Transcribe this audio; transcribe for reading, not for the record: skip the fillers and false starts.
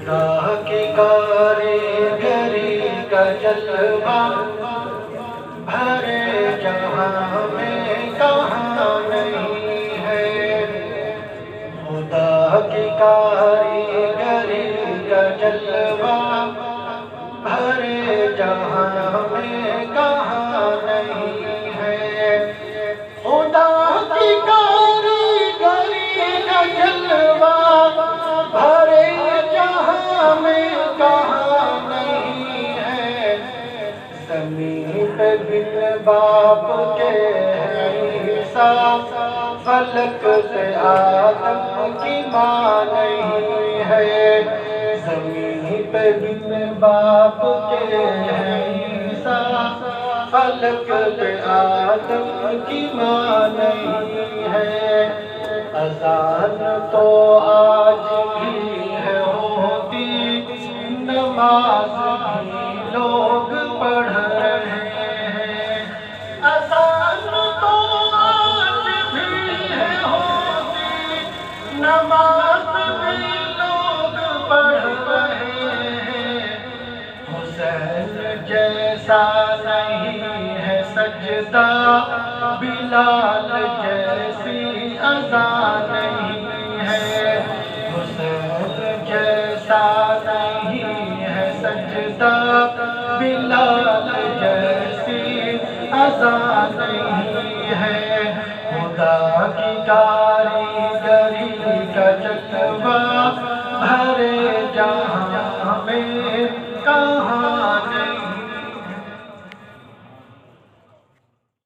خدا کی کاریگری کا جلوہ بھرے جہاں میں کہاں نہیں ہے، خدا کی کاریگری کا جلوہ بھرے جہاں میں کہاں نہیں ہے، خدا کی کاریگری کا جلوہ بھرے جہاں میں کہاں نہیں ہے، زمین پہ بن باپ کے عیسیٰ، فلک سے آدم کی ماں نہیں ہے، زمین پہ بن باپ کے عیسیٰ، فلک پہ آدم کی ماں نہیں ہے، اذان تو آج بھی ہے ہوتی، نماز بھی لوگ پڑھ رہے ہیں، اذان تو آج بھی ہے ہوتی، نماز بھی لوگ پڑھ رہے ہیں، حسین جیسا نہیں ہے سجدہ، بلال جیسی اذان نہیں ہے، حسین جیسا نہیں ہے سجدہ، بلال جیسی اذان نہیں ہے، خدا کی کاریگری